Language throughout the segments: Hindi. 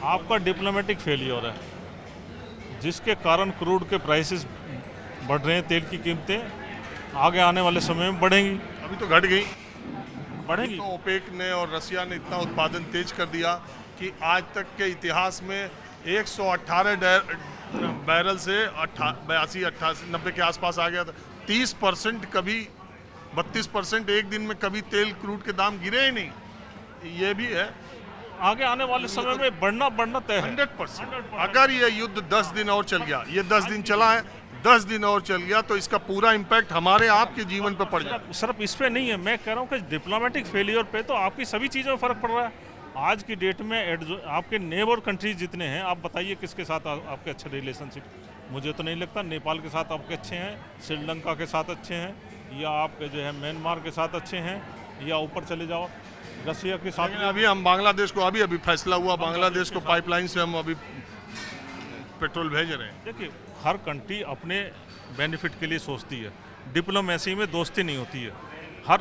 आपका डिप्लोमेटिक फेलियर है, जिसके कारण क्रूड के प्राइसेस बढ़ रहे हैं, तेल की कीमतें आगे आने वाले समय में बढ़ेंगी। अभी तो घट गई, बढ़ेंगी तो ओपेक ने और रसिया ने इतना उत्पादन तेज कर दिया कि आज तक के इतिहास में 118 बैरल से 82, 88, 90 के आसपास आ गया था। 30% कभी 32% एक दिन में कभी तेल क्रूड के दाम गिरे ही नहीं। ये भी है, आगे आने वाले समय में बढ़ना तय है 100%। अगर ये युद्ध 10 दिन और चल गया, ये 10 दिन चला है, 10 दिन और चल गया तो इसका पूरा इम्पैक्ट हमारे आपके जीवन पर पड़ जाए। सिर्फ इस पे नहीं है, मैं कह रहा हूँ कि डिप्लोमेटिक फेलियर पे तो आपकी सभी चीज़ों में फ़र्क पड़ रहा है। आज की डेट में आपके नेबर कंट्रीज जितने हैं, आप बताइए किसके साथ आपके अच्छे रिलेशनशिप? मुझे तो नहीं लगता। नेपाल के साथ आपके अच्छे हैं, श्रीलंका के साथ अच्छे हैं, या आपके जो है म्यांमार के साथ अच्छे हैं, या ऊपर चले जाओ रसिया के साथ। अभी हम बांग्लादेश को अभी फैसला हुआ, बांग्लादेश को पाइपलाइन से हम अभी पेट्रोल भेज रहे हैं। देखिए, हर कंट्री अपने बेनिफिट के लिए सोचती है, डिप्लोमेसी में दोस्ती नहीं होती है। हर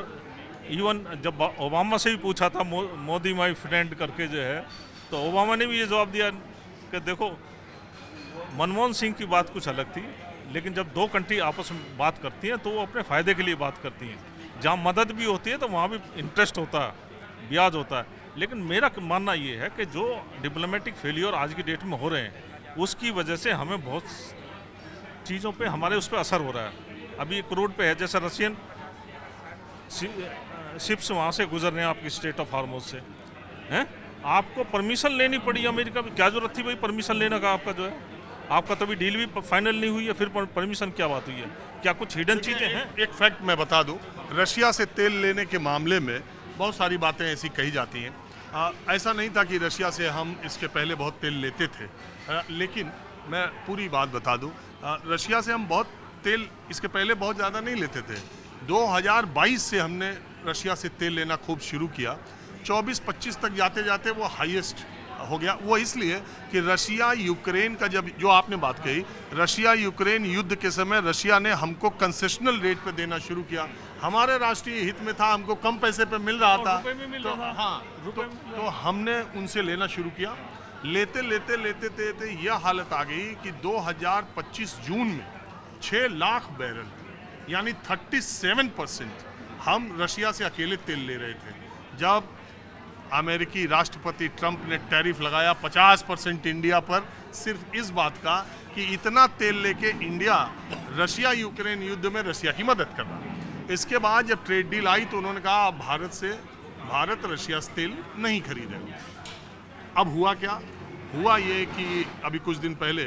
इवन जब ओबामा से भी पूछा था मोदी माई फ्रेंड करके जो है, तो ओबामा ने भी ये जवाब दिया कि देखो, मनमोहन सिंह की बात कुछ अलग थी, लेकिन जब दो कंट्री आपस में बात करती हैं तो वो अपने फ़ायदे के लिए बात करती हैं। जहाँ मदद भी होती है तो वहाँ भी इंटरेस्ट होता है, ब्याज होता है। लेकिन मेरा मानना ये है कि जो डिप्लोमेटिक फेलियर आज की डेट में हो रहे हैं, उसकी वजह से हमें बहुत चीज़ों पे हमारे उस पर असर हो रहा है। अभी क्रूड पे है, जैसे रशियन शिप्स वहाँ से गुजर रहे हैं आपकी स्टेट ऑफ हार्मोज से, हैं? आपको परमिशन लेनी पड़ी अमेरिका में। क्या जरूरत थी भाई परमिशन लेने का? आपका जो है, आपका तो अभी डील भी फाइनल नहीं हुई है, फिर परमिशन क्या बात हुई है? क्या कुछ हिडन चीज़ें हैं? एक फैक्ट मैं बता दूं, रशिया से तेल लेने के मामले में बहुत सारी बातें ऐसी कही जाती हैं। ऐसा नहीं था कि रशिया से हम इसके पहले बहुत तेल लेते थे, लेकिन मैं पूरी बात बता दूं, रशिया से हम बहुत तेल इसके पहले बहुत ज़्यादा नहीं लेते थे। 2022 से हमने रशिया से तेल लेना खूब शुरू किया। 24-25 तक जाते जाते वो हाईएस्ट हो गया। वो इसलिए कि रशिया यूक्रेन का जो आपने बात कही, रशिया यूक्रेन युद्ध के समय रशिया ने हमको कंसेशनल रेट पे देना शुरू किया। हमारे राष्ट्रीय हित में था, हमको कम पैसे पे मिल रहा था, तो हमने उनसे लेना शुरू किया। लेते लेते यह हालत आ गई कि 2025 जून में 6 लाख बैरल, यानी 37% हम रशिया से अकेले तेल ले रहे थे। जब अमेरिकी राष्ट्रपति ट्रंप ने टैरिफ लगाया 50% इंडिया पर, सिर्फ इस बात का कि इतना तेल लेके इंडिया रशिया यूक्रेन युद्ध में रशिया की मदद कर रहा है। इसके बाद जब ट्रेड डील आई तो उन्होंने कहा भारत रशिया से तेल नहीं खरीदेगा। अब हुआ क्या? हुआ ये कि अभी कुछ दिन पहले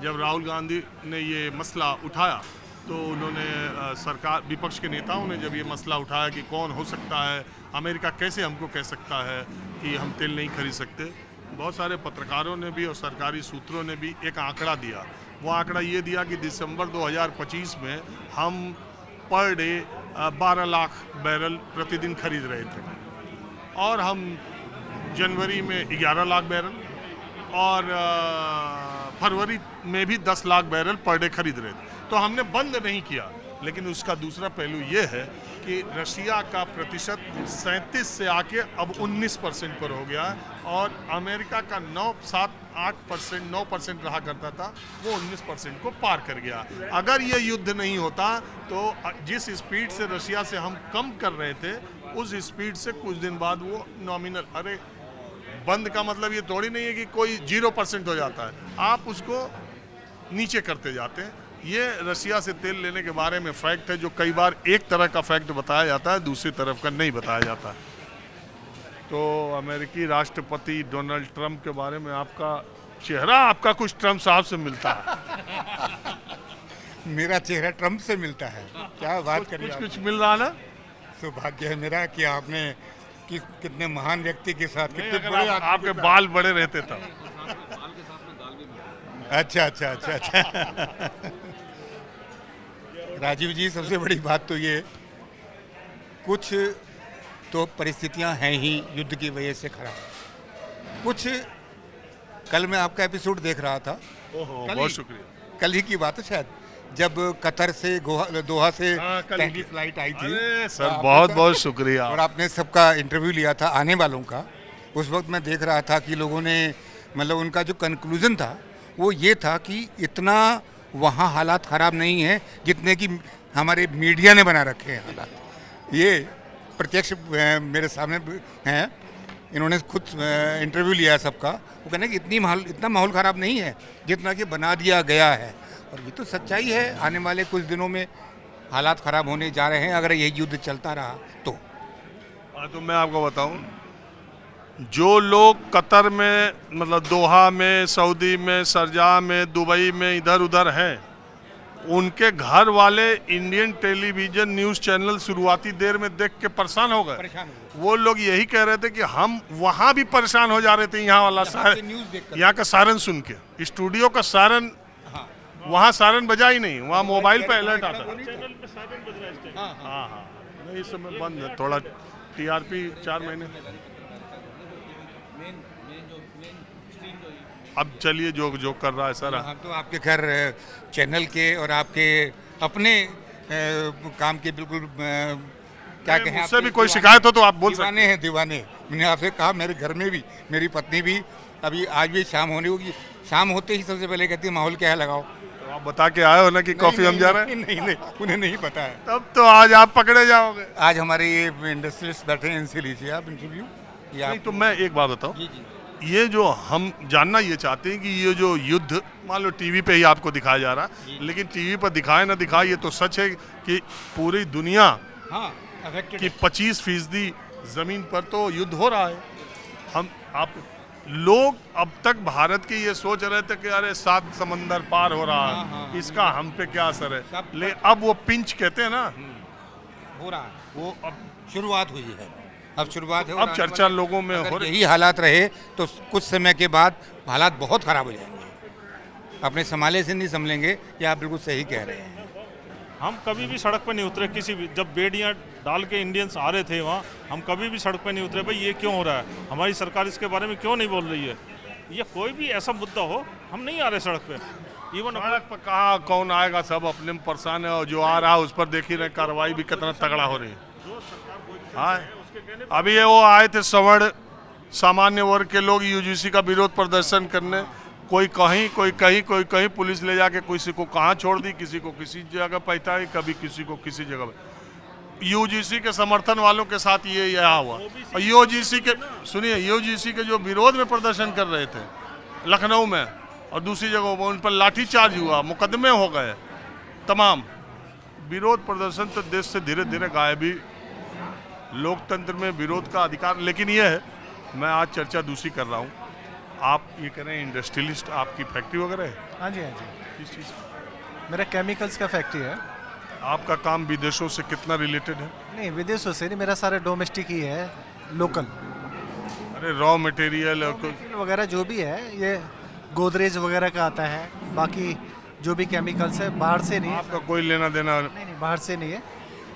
जब राहुल गांधी ने ये मसला उठाया तो उन्होंने सरकार, विपक्ष के नेताओं ने जब ये मसला उठाया कि कौन हो सकता है, अमेरिका कैसे हमको कह सकता है कि हम तेल नहीं खरीद सकते, बहुत सारे पत्रकारों ने भी और सरकारी सूत्रों ने भी एक आंकड़ा दिया। वो आंकड़ा ये दिया कि दिसंबर 2025 में हम पर डे 12 लाख बैरल प्रतिदिन खरीद रहे थे, और हम जनवरी में 11 लाख बैरल और फरवरी में भी 10 लाख बैरल पर डे खरीद रहे थे। तो हमने बंद नहीं किया। लेकिन उसका दूसरा पहलू ये है कि रशिया का प्रतिशत 37 से आके अब 19% पर हो गया है, और अमेरिका का 9% रहा करता था, वो 19% को पार कर गया। अगर ये युद्ध नहीं होता तो जिस स्पीड से रशिया से हम कम कर रहे थे, उस स्पीड से कुछ दिन बाद वो नॉमिनल, अरे बंद का मतलब ये थोड़ी नहीं है कि कोई 0% हो जाता है, आप उसको नीचे करते जाते हैं। ये रशिया से तेल लेने के बारे में फैक्ट है, जो कई बार एक तरह का फैक्ट बताया जाता है, दूसरी तरफ का नहीं बताया जाता है। तो अमेरिकी राष्ट्रपति डोनाल्ड ट्रंप के बारे में आपका चेहरा, आपका कुछ ट्रंप साहब से मिलता है। मेरा चेहरा ट्रंप से मिलता है? क्या बात करिए, कुछ मिल रहा ना। सौभाग्य है मेरा कि आपने कितने महान व्यक्ति के साथ, कितने बड़े आपके बाल बड़े रहते तब। अच्छा। राजीव जी, सबसे बड़ी बात तो ये, कुछ तो परिस्थितियां हैं ही युद्ध की वजह से खराब। कुछ, कल मैं आपका एपिसोड देख रहा था, बहुत शुक्रिया, कल ही की बात है शायद, जब कतर से दोहा से पहली फ्लाइट आई थी। सर बहुत शुक्रिया। और आपने सबका इंटरव्यू लिया था, आने वालों का। उस वक्त मैं देख रहा था कि लोगों ने मतलब उनका जो कंक्लूजन था वो ये था कि इतना वहाँ हालात ख़राब नहीं हैं जितने कि हमारे मीडिया ने बना रखे हैं हालात। ये प्रत्यक्ष मेरे सामने हैं, इन्होंने खुद इंटरव्यू लिया है सबका। वो कहने कि इतना माहौल ख़राब नहीं है जितना कि बना दिया गया है, और ये तो सच्चाई है। आने वाले कुछ दिनों में हालात ख़राब होने जा रहे हैं अगर ये युद्ध चलता रहा तो। तो मैं आपको बताऊं, जो लोग कतर में, मतलब दोहा में, सऊदी में, शारजाह में, दुबई में इधर उधर हैं, उनके घर वाले इंडियन टेलीविज़न न्यूज़ चैनल शुरुआती देर में देख के परेशान हो गए। वो लोग यही कह रहे थे कि हम वहाँ भी परेशान हो जा रहे थे यहाँ वाला यहाँ का सायरन सुन के। स्टूडियो का सायरन, वहाँ सायरन बजा ही नहीं, वहाँ मोबाइल पे अलर्ट आता था। हाँ, नहीं, इस समय बंद है, थोड़ा TRP 4 महीने। अब चलिए जो कर रहा है सर। हम तो आपके खैर चैनल के और आपके अपने काम के बिल्कुल क्या कहें, उससे भी कोई शिकायत हो तो आप बोल सकते हैं। दीवाने हैं, दीवाने। मैंने आपसे कहा, मेरे घर में भी मेरी पत्नी भी, अभी आज भी शाम होने होगी, शाम होते ही सबसे पहले कहती है माहौल क्या है लगाओ। तो आप बता के आए हो ना कि कॉफी हम जा रहे हैं? नहीं, उन्हें नहीं पता है। तब तो आज आप पकड़े जाओगे। आज हमारे ये इंडस्ट्रियलिस्ट बैठे हैं, इनसे लीजिए आप इंटरव्यू। नहीं, तो मैं एक बात बताऊं, ये जो हम जानना ये चाहते हैं कि ये जो युद्ध मान लो टीवी पे ही आपको दिखाया जा रहा है, लेकिन टीवी पर दिखाए ना दिखाए, ये तो सच है कि पूरी दुनिया की 25% जमीन पर तो युद्ध हो रहा है। आप लोग अब तक भारत की ये सोच रहे थे कि अरे 7 समंदर पार हो रहा है, इसका हम पे क्या असर है। लेकिन अब वो पिंच कहते हैं ना, हो रहा है, वो अब शुरुआत हुई है। अब शुरुआत है। अब चर्चा लोगों में हो रही। यही हालात रहे तो कुछ समय के बाद हालात बहुत ख़राब हो जाएंगे। अपने संभाले से नहीं संभलेंगे, ये आप बिल्कुल सही कह रहे हैं। हम कभी भी सड़क पर नहीं उतरे, किसी भी, जब बेड़ियाँ डाल के इंडियंस आ रहे थे वहाँ, हम कभी भी सड़क पर नहीं उतरे। भाई ये क्यों हो रहा है, हमारी सरकार इसके बारे में क्यों नहीं बोल रही है। ये कोई भी ऐसा मुद्दा हो, हम नहीं आ रहे सड़क पे। इवन सड़क पर कहाँ कौन आएगा, सब अपने में परेशान है, और जो आ रहा है उस पर देख ही रहे कार्रवाई भी कितना तगड़ा हो रही है। हाँ, अभी ये वो आए थे सवर्ण सामान्य वर्ग के लोग UGC का विरोध प्रदर्शन करने, कोई कहीं कोई कहीं पुलिस ले जाके किसी को कहाँ छोड़ दी, किसी को किसी जगह पैठा, कभी किसी को किसी जगह। UGC के समर्थन वालों के साथ ये यहाँ हुआ। और UGC के, सुनिए, UGC के जो विरोध में प्रदर्शन कर रहे थे लखनऊ में और दूसरी जगहों पर, उन पर लाठीचार्ज हुआ, मुकदमे हो गए तमाम। विरोध प्रदर्शन तो देश से धीरे धीरे गायब ही, लोकतंत्र में विरोध का अधिकार। लेकिन ये है, मैं आज चर्चा दूसरी कर रहा हूँ। आप ये कह रहे हैं इंडस्ट्रियलिस्ट, आपकी फैक्ट्री वगैरह है? हाँ जी, हाँ जी, किस चीज़? मेरा केमिकल्स का फैक्ट्री है। आपका काम विदेशों से कितना रिलेटेड है? नहीं, विदेशों से नहीं, मेरा सारा डोमेस्टिक ही है, लोकल। अरे रॉ मटेरियल वगैरह जो भी है, ये गोदरेज वगैरह का आता है, बाकी जो भी केमिकल्स है बाहर से नहीं है। आपका कोई लेना देना नहीं, बाहर से नहीं है।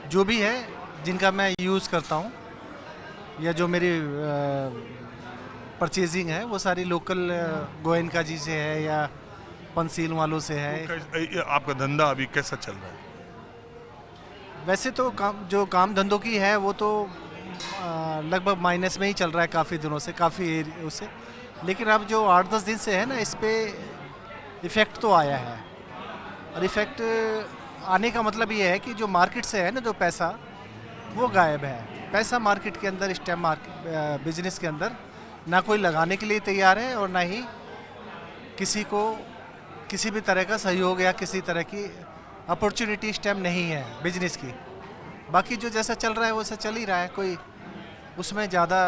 जो भी है जिनका मैं यूज़ करता हूँ या जो मेरी परचेजिंग है, वो सारी लोकल गोयनका जी से है या पंसील वालों से है। आपका धंधा अभी कैसा चल रहा है? वैसे तो जो काम धंधों की है वो तो लगभग माइनस में ही चल रहा है काफ़ी दिनों से, काफ़ी उससे। लेकिन अब जो 8-10 दिन से है ना, इस पे इफ़ेक्ट तो आया है। और इफ़ेक्ट आने का मतलब ये है कि जो मार्केट से है ना, जो पैसा वो गायब है। पैसा मार्केट के अंदर, स्टैम्प मार्केट बिजनेस के अंदर ना कोई लगाने के लिए तैयार है, और ना ही किसी को किसी भी तरह का सहयोग या किसी तरह की अपॉर्चुनिटी स्टैम्प नहीं है बिजनेस की। बाकी जो जैसा चल रहा है वैसा चल ही रहा है, कोई उसमें ज़्यादा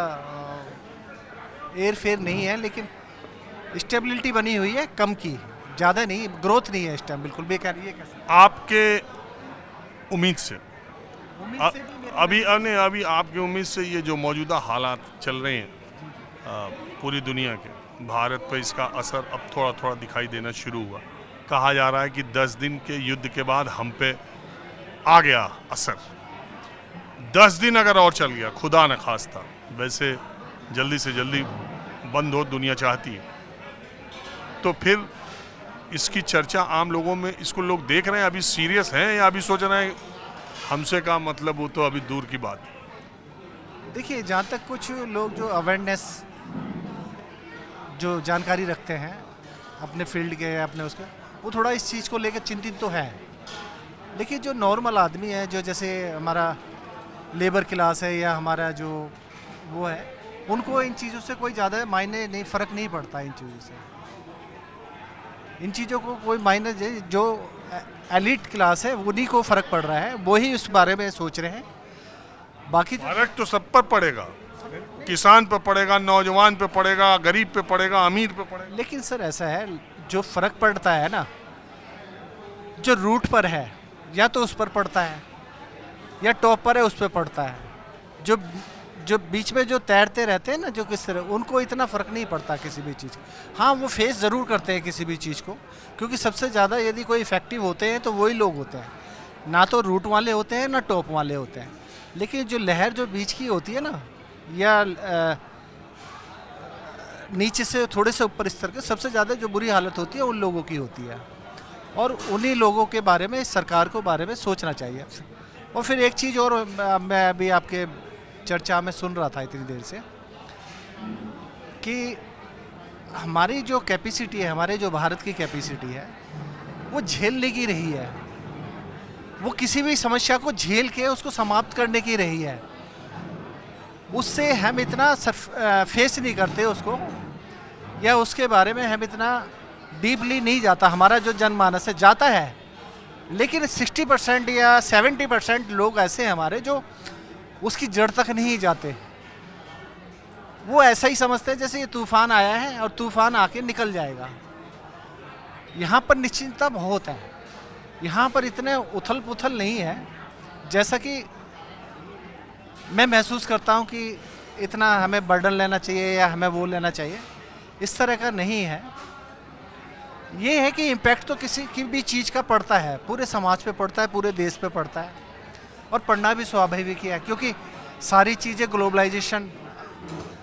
एयर फेयर नहीं है। लेकिन स्टेबिलिटी बनी हुई है, कम की, ज़्यादा नहीं, ग्रोथ नहीं है स्टैम्प, बिल्कुल बेकार। ये कैसे आपके उम्मीद से अभी आपकी उम्मीद से ये जो मौजूदा हालात चल रहे हैं पूरी दुनिया के, भारत पर इसका असर अब थोड़ा थोड़ा दिखाई देना शुरू हुआ। कहा जा रहा है कि 10 दिन के युद्ध के बाद हम पे आ गया असर। 10 दिन अगर और चल गया, खुदा न खास्ता, वैसे जल्दी से जल्दी बंद हो दुनिया चाहती है, तो फिर इसकी चर्चा आम लोगों में, इसको लोग देख रहे हैं, अभी सीरियस हैं या अभी सोच रहे हैं हमसे का मतलब, वो तो अभी दूर की बात है। देखिए, जहाँ तक कुछ लोग जो अवेयरनेस जो जानकारी रखते हैं अपने फील्ड के अपने उसके, वो थोड़ा इस चीज़ को लेकर चिंतित तो है। लेकिन जो नॉर्मल आदमी है, जो जैसे हमारा लेबर क्लास है या हमारा जो वो है, उनको इन चीज़ों से कोई ज़्यादा मायने नहीं, फ़र्क नहीं पड़ता इन चीज़ों से। इन चीज़ों को कोई मायने, जो एलिट क्लास है उन्हीं को फ़र्क पड़ रहा है, वही उस बारे में सोच रहे हैं। बाकी फर्क तो सब पर पड़ेगा, किसान पे पड़ेगा, नौजवान पे पड़ेगा, गरीब पे पड़ेगा, अमीर पे पड़ेगा। लेकिन सर ऐसा है, जो फ़र्क पड़ता है ना, जो रूट पर है या तो उस पर पड़ता है या टॉप पर है उस पर पड़ता है। जो जो बीच में जो तैरते रहते हैं ना, जो किस तरह, उनको इतना फ़र्क नहीं पड़ता किसी भी चीज़। हाँ, वो फेस ज़रूर करते हैं किसी भी चीज़ को, क्योंकि सबसे ज़्यादा यदि कोई इफ़ेक्टिव होते हैं तो वही लोग होते हैं, ना तो रूट वाले होते हैं ना टॉप वाले होते हैं। लेकिन जो लहर जो बीच की होती है ना, या नीचे से थोड़े से ऊपर स्तर के, सबसे ज़्यादा जो बुरी हालत होती है उन लोगों की होती है, और उन्हीं लोगों के बारे में सरकार को बारे में सोचना चाहिए। और फिर एक चीज़ और, मैं अभी आपके चर्चा में सुन रहा था इतनी देर से, कि हमारी जो कैपेसिटी है, हमारे जो भारत की कैपेसिटी है, वो झेलने की रही है। वो किसी भी समस्या को झेल के उसको समाप्त करने की रही है। उससे हम इतना फेस नहीं करते उसको, या उसके बारे में हम इतना डीपली नहीं जाता। हमारा जो जनमानस है जाता है, लेकिन 60% या 70% लोग ऐसे हैं हमारे जो उसकी जड़ तक नहीं जाते। वो ऐसा ही समझते हैं जैसे ये तूफान आया है और तूफान आके निकल जाएगा। यहाँ पर निश्चिंतता बहुत है, यहाँ पर इतने उथल पुथल नहीं है जैसा कि मैं महसूस करता हूँ कि इतना हमें बर्डन लेना चाहिए या हमें वो लेना चाहिए। इस तरह का नहीं है। ये है कि इम्पैक्ट तो किसी की भी चीज़ का पड़ता है, पूरे समाज पे पड़ता है, पूरे देश पे पड़ता है, और पढ़ना भी स्वाभाविक ही है, क्योंकि सारी चीज़ें ग्लोबलाइजेशन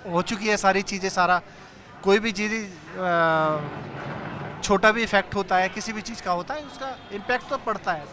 हो चुकी है। सारी चीज़ें, सारा कोई भी चीज़ छोटा भी इफेक्ट होता है, किसी भी चीज़ का होता है, उसका इम्पैक्ट तो पड़ता है।